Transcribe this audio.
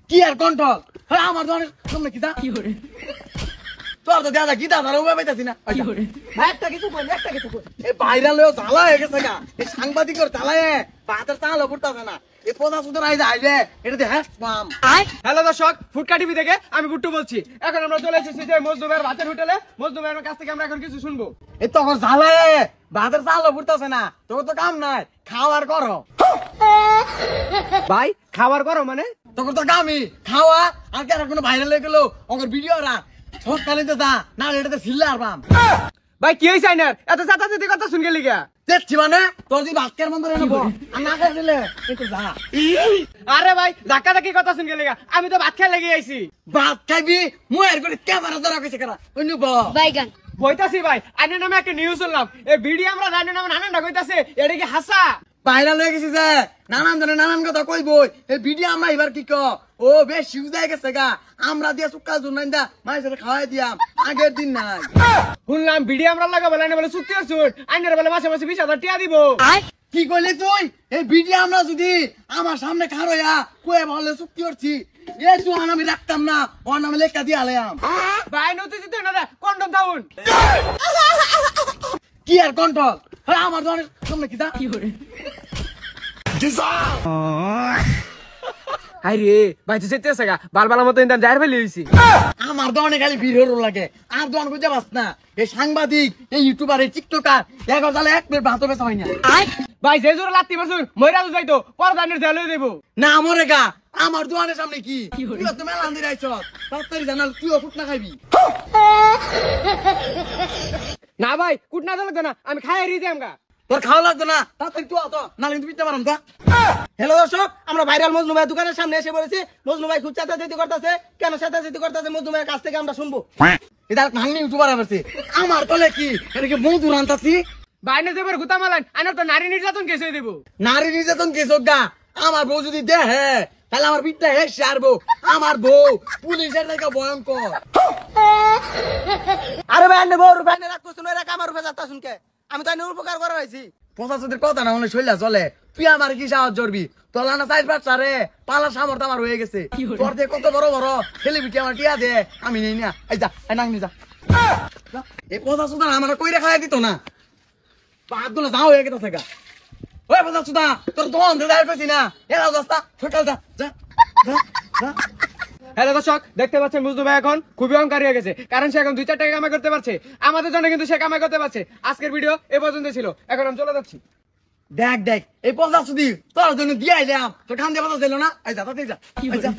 কি আর কন্ট্রোল হ্যাঁ আমার ধরনের সামনে কি দা কি করে তোর তো দাদা কি দাদা রুমে পাইতাছি না কি করে একটা কিছু কই এই ভাইরাল হয়ে জ্বালা হয়ে গেছে গা এই সাংবাদিকর জ্বালায় বাতের চাল পড়তাছে না এই পদা সুদের আইলে আইলে এটা দিয়ে হ্যাঁ হ্যালো দর্শক ফুডকা টিভি থেকে আমি গুট্টু বলছি। এখন আমরা চলে এসেছি যে মজনু ভাইয়ের ভাতের হোটেলে। মজনু ভাইয়ের কাছ থেকে আমরা এখন কিছু শুনবো। এই তখন জ্বালায় বাতের চাল পড়তাছে না তোর তো কাম নাই খাওয়ার করো ভাই খাবার করো মানে তোর তো কামই খাওয়া আর কেন কোনো ভাইরাল হয়ে গেল ওর ভিডিও রা সকালে তো দা না এটাতে ছিল্লা আর বাম ভাই কি হইছে আইনার এত চাতাচাতি কথা শুন গেলি গা? দেখছি মানে তোর যদি ভাতকের মন্দিরে নেবো আর না খাই দিলে একটু যা আরে ভাই ধাক্কা ধাক্কি কথা শুন গেলি গা? আমি তো ভাত খেয়ে লেগে আইছি। ভাত খাইবি মুয়ের করে ক্যামেরা ধরা কইছে কেন অন্য বাইগান বইতাছি ভাই আইনের নামে একটা নিউজ শুনলাম। এই ভিডিও আমরা রাইনের নামে নানানটা কইতাছে এটা কি হাসা? ভাইরাল হয়ে গেছি যে নানান ধরে নানান কথা কইব এই ভিডিও আমরা এবার কি ও বেশ সিউজ হয়ে গেছে গা আমরা দিয়া সুক্কা জুনাইন দা মাইসের খাওয়াই দিয়াম আগের দিন নাই শুনলাম ভিডিও আমরা লাগা বলে বলে চুক্তি করছুন আইনের বলে মাসে মাসে 20,000 টাকা দিব। কি কইলি তুই এই ভিডিও আমরা যদি আমার সামনে খারোয়া কয়ে বলে চুক্তি করছি এই তুই আমি রাখতাম না ওর নামে লেখা দিয়ে আলাম ভাই নতুন দিতে না কন্ডম দাউন কি আর কন্ট্রোল হ্যাঁ আমার ধরনের সামনে কি দা কি করে হাই রে ভাই তুই যেতে গা বালবালা মতো ইন্দাম যাই ফেলে হইছি। আমার দনে খালি ভিড় লাগে আর দন বুঝে পাস না এই সাংবাদিক এই ইউটিউবার এই টিকটকার এগারো তাহলে এক প্লেট ভাত বেচা হয় না ভাই যে জোরে লাত্তি মারছুন মইরা তো যাইতো পরদানের জেল হয়ে দেবো। না মরে গা আমার দোকানের সামনে কি কি হলো? তুই তো মেলা আন্দি রাইছ তাড়াতাড়ি জানাল তুইও ফুট না খাইবি না ভাই কুট না লাগতো না আমি খাই হারিয়ে যাই আমগা। তোর খাওয়া লাগতো না তাড়াতাড়ি তুই আতো নালে কিন্তু পিঠা মারাম তা হ্যালো দর্শক আমরা ভাইরাল মজনু ভাই দোকানের সামনে এসে বলেছি। মজনু ভাই খুব চেঁচাচেঁতি করতেছে কেন চেঁচাচেঁতি করতেছে মজনু ভাইয়ের কাছ থেকে আমরা শুনবো। এটা ভাঙনি ইউটিউবার আসছে আমার তলে কি এটা কি মধুর আনতাছি বাইনে যে গুতা মালান আনার তো নারী নির্যাতন কেস হয়ে দেবো। নারী নির্যাতন কে গা আমার বউ যদি দেহে তাহলে আমার পিঠটা হেসে আরবো আমার বউ পুলিশের থেকে ভয়ঙ্কর আরে ভাই আন্নে বউর বাইনে রাখো শুনে রাখ আমার উপরে যাতা শুনকে আমি তো আইনের উপকার করা হয়েছি। পঁচাশোদের কথা না হলে শৈলা চলে তুই আমার কি সাহায্য করবি তোলা না চাইজ বাচ্চা রে পালার সামর্থ্য আমার হয়ে গেছে তোর দিয়ে কত বড় বড় সেলিব্রিটি আমার টিয়া দে আমি নেই না এই যা এই নাংনি যা এই পঁচাশোদার আমার কইরে খাওয়াই দিত না বাদ গুলো যাও হয়ে গেছে গা ওই পঁচাশোদা তোর দোকান দিয়ে কইছি না এরা দস্তা ছোটাল যা যা যা যা হ্যালো দর্শক দেখতে পাচ্ছেন মজনু ভাই এখন খুবই অহংকারী হয়ে গেছে কারণ সে এখন 2-4 টাকা কামাই করতে পারছে আমাদের জন্য কিন্তু সে কামাই করতে পারছে। আজকের ভিডিও এ পর্যন্ত ছিল এখন আমি চলে যাচ্ছি। দেখ দেখ এই পঁচাশোদি তোর জন্য দিয়ে আইলাম তোর খান দিয়ে কথা ছিল না এই যা তাতে যা এই যা